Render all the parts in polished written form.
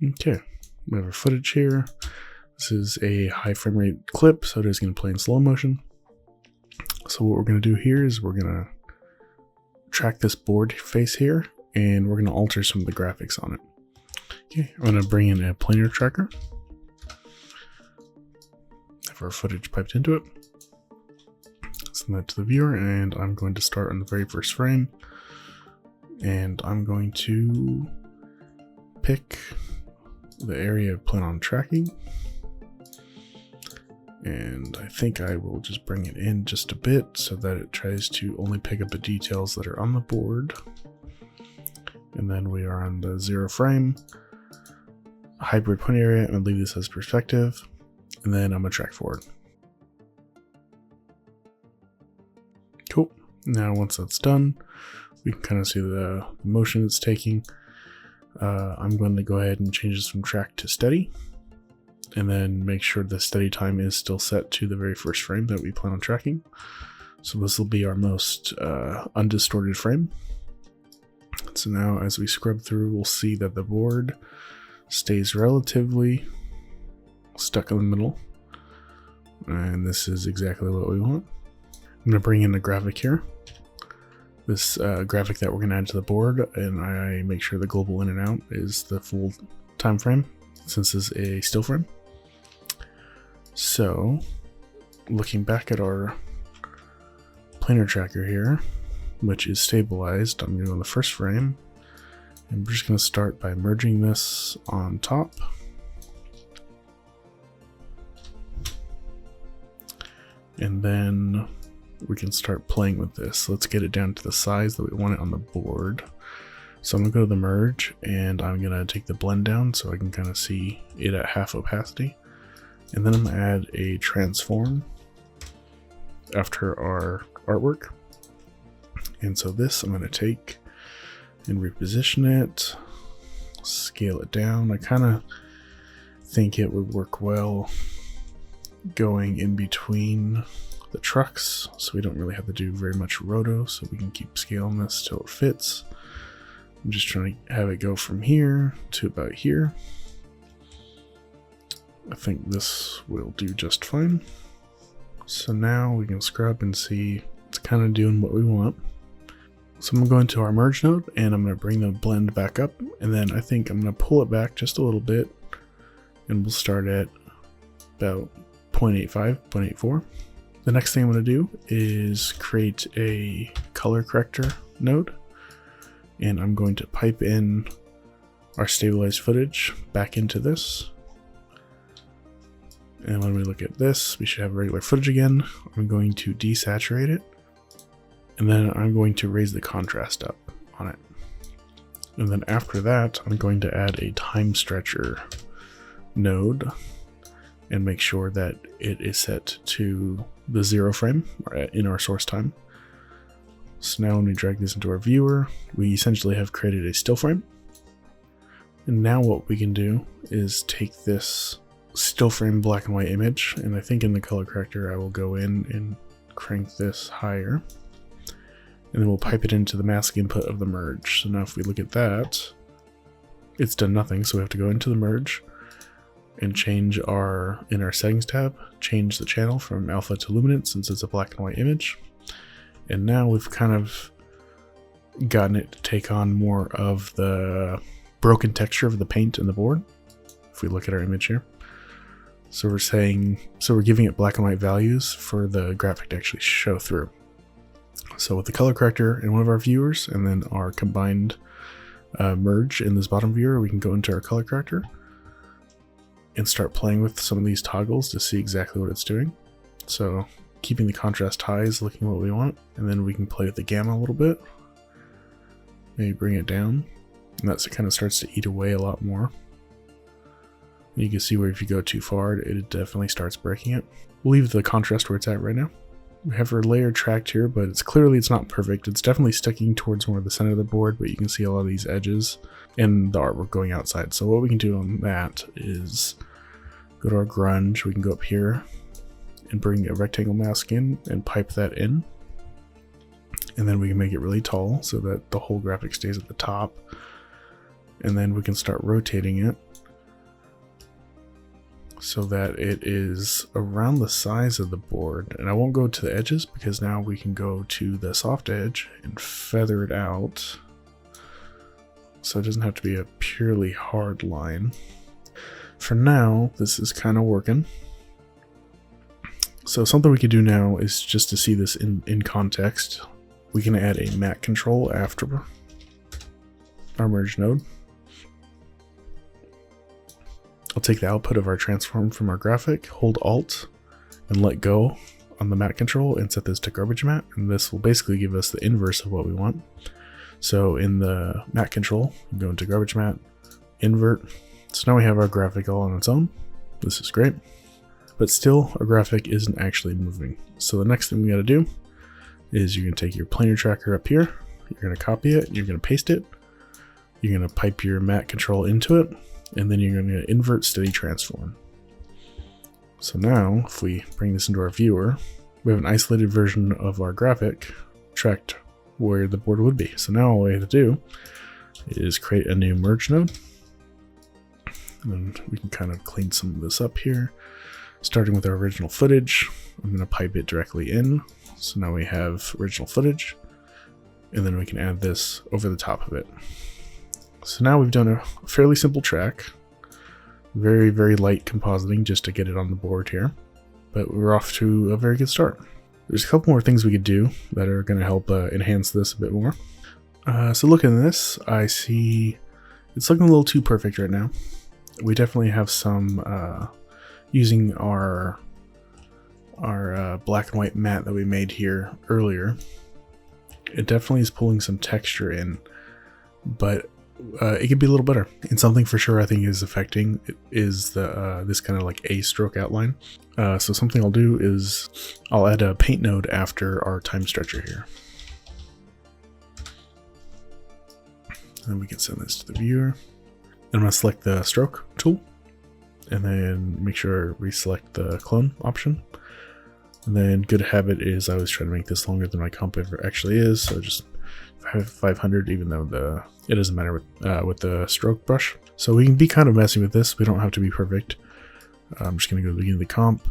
Okay, we have our footage here. This is a high frame rate clip, so it is going to play in slow motion. So what we're going to do here is we're going to track this board face here, and we're going to alter some of the graphics on it. Okay, I'm going to bring in a planar tracker. Have our footage piped into it. Send that to the viewer, and I'm going to start on the very first frame. And I'm going to pick the area I plan on tracking. And I think I will just bring it in just a bit so that it tries to only pick up the details that are on the board. And then we are on the 0 frame, hybrid point area. I'm going to leave this as perspective, and then I'm going to track forward. Cool. Now once that's done, we can kind of see the motion it's taking. I'm going to go ahead and change this from track to steady, and then make sure the steady time is still set to the very first frame that we plan on tracking. So this will be our most undistorted frame. So now as we scrub through, we'll see that the board stays relatively stuck in the middle. And this is exactly what we want. I'm going to bring in a graphic here. This graphic that we're going to add to the board, and I make sure the global in and out is the full time frame, since this is a still frame. So, looking back at our planar tracker here, which is stabilized, I'm going to go on the first frame, and we're just going to start by merging this on top. And then we can start playing with this. Let's get it down to the size that we want it on the board. So I'm going to go to the merge, and I'm going to take the blend down so I can kind of see it at half opacity. And then I'm going to add a transform after our artwork. And so this I'm going to take and reposition it, scale it down. I kind of think it would work well going in between the trucks, so we don't really have to do very much roto, so we can keep scaling this till it fits. I'm just trying to have it go from here to about here. I think this will do just fine. So now we can scrub and see it's kind of doing what we want. So I'm going to go into our merge node, and I'm going to bring the blend back up, and then I think I'm going to pull it back just a little bit, and we'll start at about 0.85, 0.84. The next thing I'm going to do is create a color corrector node, and I'm going to pipe in our stabilized footage back into this. And when we look at this, we should have regular footage again. I'm going to desaturate it, and then I'm going to raise the contrast up on it. And then after that, I'm going to add a time stretcher node and make sure that it is set to the 0 frame in our source time. So now when we drag this into our viewer, we essentially have created a still frame. And now what we can do is take this still frame black and white image, and I think in the color corrector I will go in and crank this higher, and then we'll pipe it into the mask input of the merge. So now if we look at that, it's done nothing, so we have to go into the merge and change in our settings tab, change the channel from alpha to luminance since it's a black and white image. And now we've kind of gotten it to take on more of the broken texture of the paint and the board. If we look at our image here. So we're giving it black and white values for the graphic to actually show through. So with the color corrector in one of our viewers, and then our combined merge in this bottom viewer, we can go into our color corrector and start playing with some of these toggles to see exactly what it's doing. So keeping the contrast high is looking what we want, and then we can play with the gamma a little bit, maybe bring it down, and that kind of starts to eat away a lot more. You can see where if you go too far, it definitely starts breaking it. We'll leave the contrast where it's at right now. We have our layer tracked here, but it's not perfect. It's definitely sticking towards more of the center of the board, but you can see a lot of these edges and the artwork going outside. So what we can do on that is go to our grunge. We can go up here and bring a rectangle mask in and pipe that in. And then we can make it really tall so that the whole graphic stays at the top. And then we can start rotating it so that it is around the size of the board. And I won't go to the edges because now we can go to the soft edge and feather it out. So it doesn't have to be a purely hard line. For now, this is kind of working. So something we could do now is just to see this in context. We can add a matte control after our merge node. I'll take the output of our transform from our graphic, hold Alt, and let go on the matte control and set this to garbage matte. And this will basically give us the inverse of what we want. So in the matte control, go into garbage matte, invert. So now we have our graphic all on its own. This is great. But still, our graphic isn't actually moving. So the next thing we gotta do is you're gonna take your planar tracker up here, you're gonna copy it, you're gonna paste it, you're gonna pipe your matte control into it, and then you're gonna invert steady transform. So now, if we bring this into our viewer, we have an isolated version of our graphic tracked where the board would be. So now all we have to do is create a new merge node. And we can kind of clean some of this up here. Starting with our original footage, I'm going to pipe it directly in. So now we have original footage, and then we can add this over the top of it. So now we've done a fairly simple track. Very, very light compositing just to get it on the board here. But we're off to a very good start. There's a couple more things we could do that are going to help enhance this a bit more. So looking at this, I see it's looking a little too perfect right now. We definitely have some, using our black and white matte that we made here earlier, it definitely is pulling some texture in, but it could be a little better. And something for sure I think is affecting is the this kind of like A stroke outline. So something I'll do is I'll add a paint node after our time stretcher here. And then we can send this to the viewer. I'm going to select the stroke tool and then make sure we select the clone option. And then good habit is I always try to make this longer than my comp ever actually is. So just 500, even though it doesn't matter with the stroke brush. So we can be kind of messy with this. We don't have to be perfect. I'm just going to go to the beginning of the comp.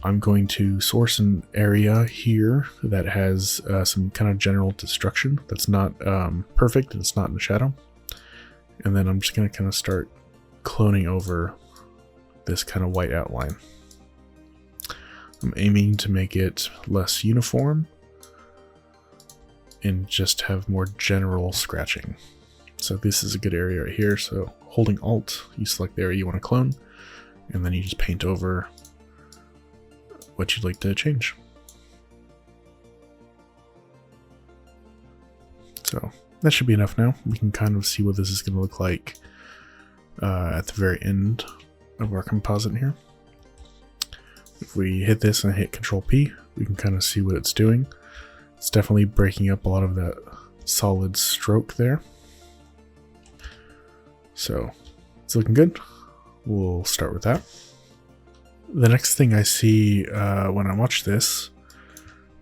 I'm going to source an area here that has some kind of general destruction that's not perfect and it's not in the shadow. And then I'm just going to kind of start cloning over this kind of white outline. I'm aiming to make it less uniform and just have more general scratching. So this is a good area right here. So holding Alt, you select the area you want to clone, and then you just paint over what you'd like to change. So that should be enough now. We can kind of see what this is going to look like at the very end of our composite here. If we hit this and hit Control P, we can kind of see what it's doing. It's definitely breaking up a lot of that solid stroke there. So it's looking good. We'll start with that. The next thing I see when I watch this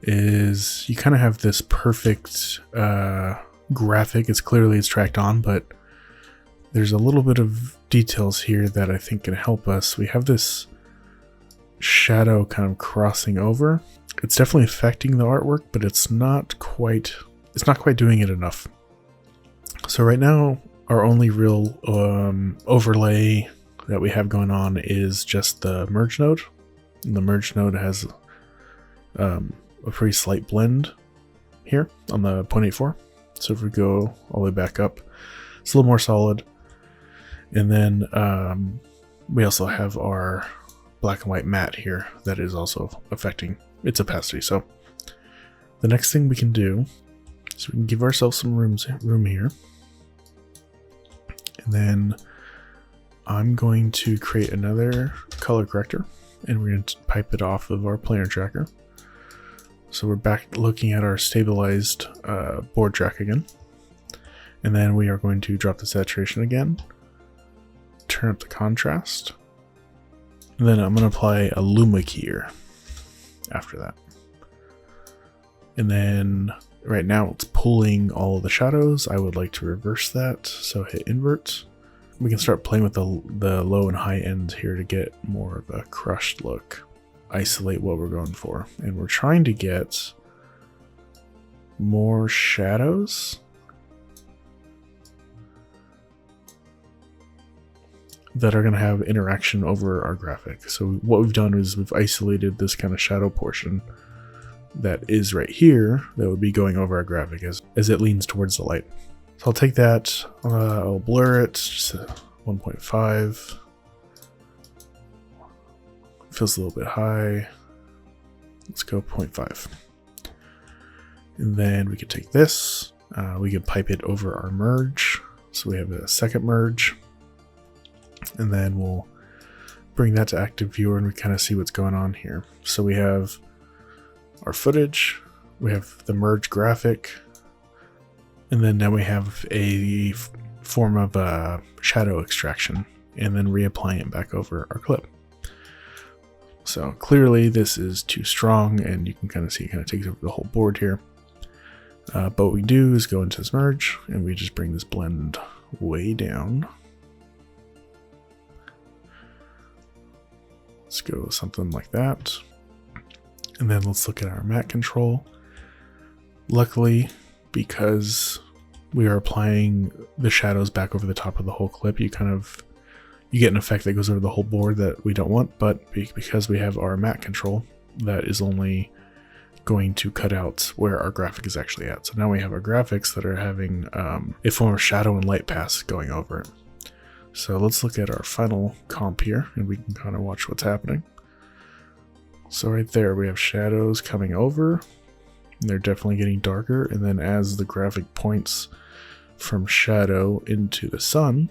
is you kind of have this perfect graphic. It's tracked on, but there's a little bit of details here that I think can help us. We have this shadow kind of crossing over. It's definitely affecting the artwork, but it's not quite doing it enough. So right now, our only real overlay that we have going on is just the merge node. And the merge node has a pretty slight blend here on the 0.84. So if we go all the way back up, it's a little more solid. And then we also have our black and white matte here that is also affecting its opacity. So the next thing we can do is we can give ourselves some room here. And then I'm going to create another color corrector and we're going to pipe it off of our planar tracker. So we're back looking at our stabilized board track again. And then we are going to drop the saturation again, turn up the contrast, and then I'm going to apply a luma keyer after that. And then right now it's pulling all of the shadows. I would like to reverse that, so hit invert. we can start playing with the low and high ends here to get more of a crushed look. Isolate what we're going for. And we're trying to get more shadows that are going to have interaction over our graphic. So what we've done is we've isolated this kind of shadow portion that is right here that would be going over our graphic as it leans towards the light. So I'll take that, I'll blur it, just 1.5. Feels a little bit high. Let's go 0.5. And then we could take this, we could pipe it over our merge. So we have a second merge. And then we'll bring that to active viewer and we kind of see what's going on here. So we have our footage, we have the merge graphic, and then now we have a form of shadow extraction and then reapplying it back over our clip. So clearly this is too strong and you can kind of see it kind of takes over the whole board here. But what we do is go into this merge and we just bring this blend way down. Let's go something like that. And then let's look at our matte control. Luckily, because we are applying the shadows back over the top of the whole clip, you get an effect that goes over the whole board that we don't want, but because we have our matte control, that is only going to cut out where our graphic is actually at. So now we have our graphics that are having a form of shadow and light pass going over it. So let's look at our final comp here and we can kind of watch what's happening. So right there we have shadows coming over and they're definitely getting darker, and then as the graphic points from shadow into the sun,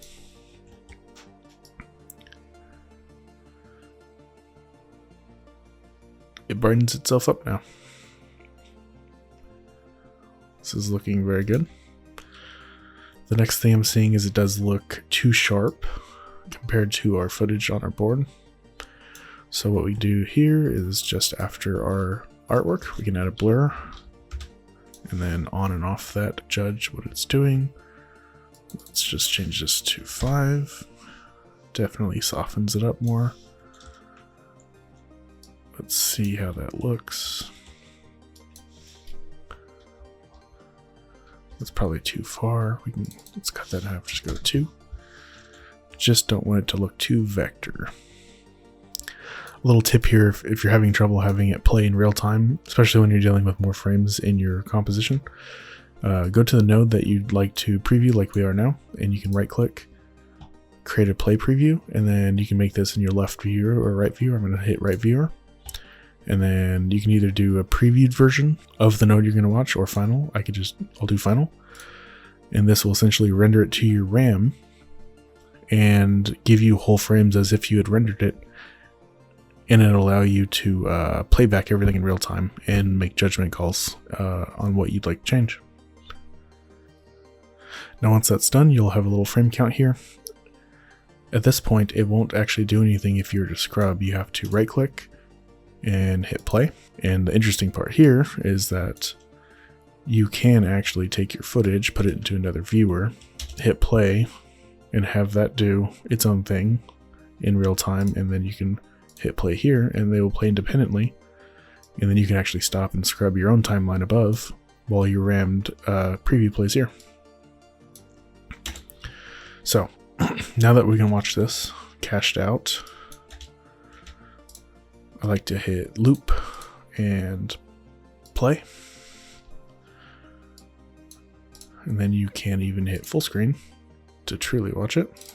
it brightens itself up now. This is looking very good. The next thing I'm seeing is it does look too sharp compared to our footage on our board. So what we do here is just after our artwork, we can add a blur and then on and off that, judge what it's doing. Let's just change this to 5. Definitely softens it up more. Let's see how that looks. That's probably too far. Let's cut that in half, just go to 2. Just don't want it to look too vector. A little tip here, if you're having trouble having it play in real time, especially when you're dealing with more frames in your composition, go to the node that you'd like to preview like we are now, and you can right click, create a play preview, and then you can make this in your left viewer or right viewer. I'm going to hit right viewer. And then you can either do a previewed version of the node you're going to watch or final. I'll do final. And this will essentially render it to your RAM and give you whole frames as if you had rendered it. And it'll allow you to play back everything in real time and make judgment calls on what you'd like to change. Now once that's done, you'll have a little frame count here. At this point, it won't actually do anything if you were to scrub. You have to right click and hit play. And the interesting part here is that you can actually take your footage, put it into another viewer, hit play, and have that do its own thing in real time, and then you can hit play here and they will play independently, and then you can actually stop and scrub your own timeline above while your rammed preview plays here. So now that we can watch this cached out, I like to hit loop and play. And then you can even hit full screen to truly watch it.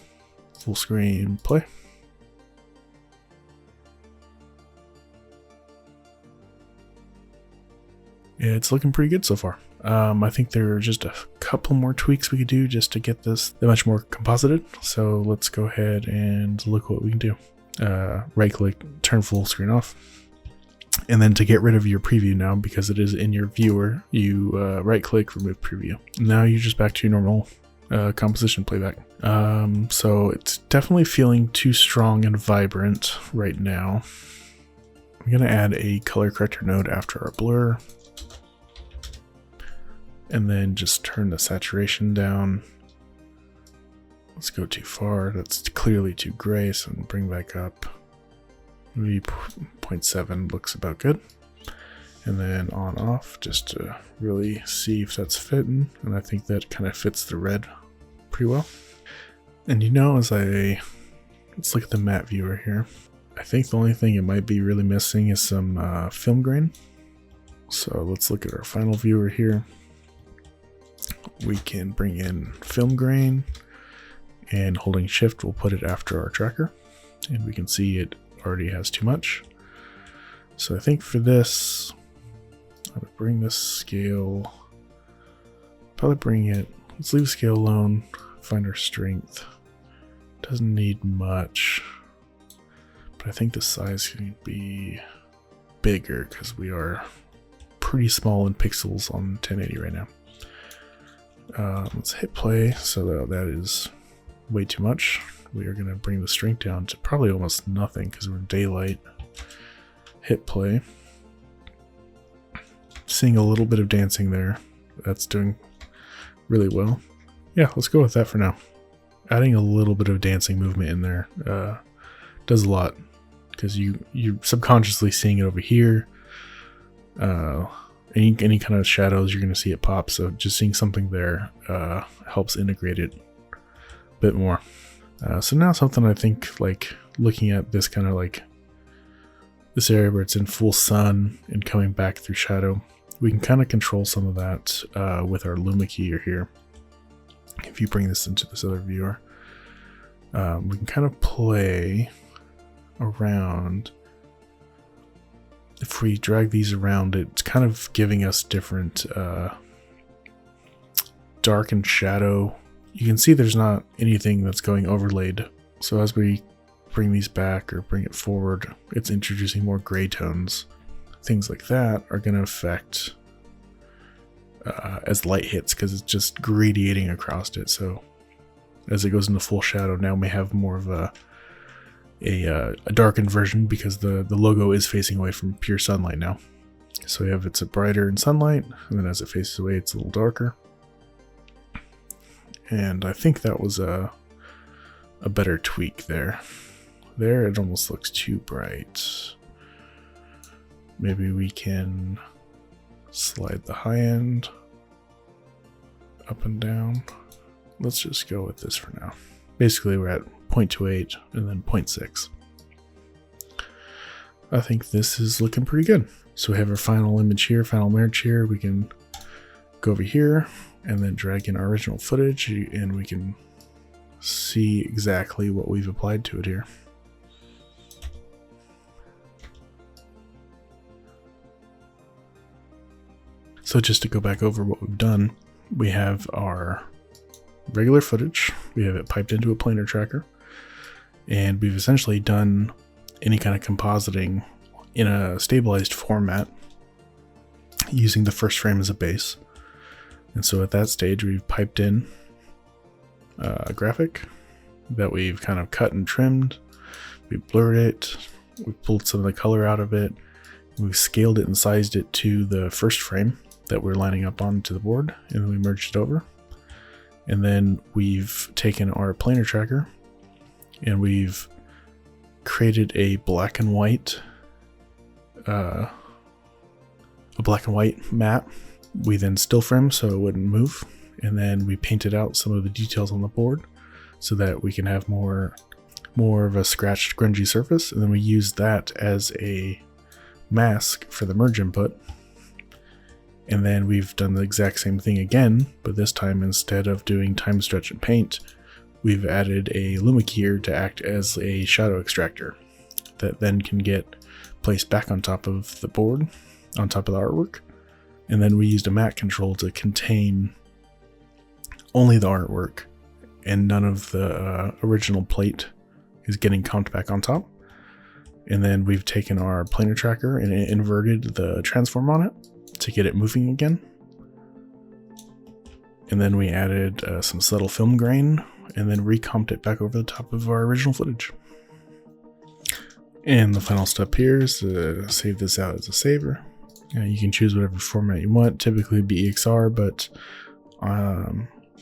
Full screen play. It's looking pretty good so far. I think there are just a couple more tweaks we could do just to get this much more composited. So let's go ahead and look what we can do. Right click, turn full screen off. And then to get rid of your preview now, because it is in your viewer, you right click, remove preview. Now you're just back to your normal composition playback. So it's definitely feeling too strong and vibrant right now. I'm gonna add a color corrector node after our blur. And then just turn the saturation down. Let's go too far. That's clearly too gray, so bring back up. Maybe 0.7 looks about good. And then on off, just to really see if that's fitting. And I think that kind of fits the red pretty well. And let's look at the matte viewer here. I think the only thing it might be really missing is some film grain. So let's look at our final viewer here. We can bring in film grain, and holding shift will put it after our tracker. And we can see it already has too much. So I think for this, I would bring this scale, probably bring it, let's leave scale alone, find our strength. Doesn't need much, but I think the size can be bigger because we are pretty small in pixels on 1080 right now. Let's hit play, so that is way too much. We are going to bring the strength down to probably almost nothing because we're in daylight. Hit play. Seeing a little bit of dancing there. That's doing really well. Yeah, let's go with that for now. Adding a little bit of dancing movement in there does a lot, because you're subconsciously seeing it over here. Any kind of shadows, you're going to see it pop. So just seeing something there helps integrate it a bit more. So now something I think, like looking at this kind of like this area where it's in full sun and coming back through shadow, we can kind of control some of that with our Luma keyer here. If you bring this into this other viewer, we can kind of play around. If we drag these around, it's kind of giving us different dark and shadow. You can see there's not anything that's going overlaid. So as we bring these back or bring it forward, it's introducing more gray tones. Things like that are going to affect as light hits, because it's just gradiating across it. So as it goes into full shadow, now we have more of a darkened version, because the logo is facing away from pure sunlight now. So we have it's a brighter in sunlight, and then as it faces away, it's a little darker. And I think that was a better tweak there. There, it almost looks too bright. Maybe we can slide the high end up and down. Let's just go with this for now. Basically, we're at 0.28 and then 0.6. I think this is looking pretty good. So we have our final image here, final merge here. We can go over here and then drag in our original footage, and we can see exactly what we've applied to it here. So just to go back over what we've done, we have our regular footage, we have it piped into a planar tracker, and we've essentially done any kind of compositing in a stabilized format using the first frame as a base. And so at that stage, we've piped in a graphic that we've kind of cut and trimmed. We blurred it, we pulled some of the color out of it, we've scaled it and sized it to the first frame that we're lining up onto the board, and then we merged it over. And then we've taken our planar tracker and we've created a black and white map. We then still frame so it wouldn't move, and then we painted out some of the details on the board so that we can have more of a scratched, grungy surface. And then we use that as a mask for the merge input. And then we've done the exact same thing again, but this time instead of doing time stretch and paint, we've added a Luma keyer to act as a shadow extractor that then can get placed back on top of the board, on top of the artwork. And then we used a matte control to contain only the artwork, and none of the original plate is getting comped back on top. And then we've taken our planar tracker and inverted the transform on it to get it moving again. And then we added some subtle film grain and then recomped it back over the top of our original footage. And the final step here is to save this out as a saver. You can choose whatever format you want, typically it'd be EXR, but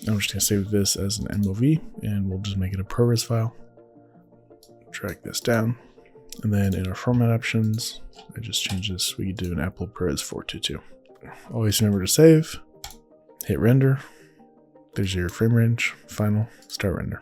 I'm just going to save this as an MOV, and we'll just make it a ProRes file. Drag this down, and then in our format options, I just change this. We can do an Apple ProRes 422. Always remember to save, hit render. There's your frame range, final, start render.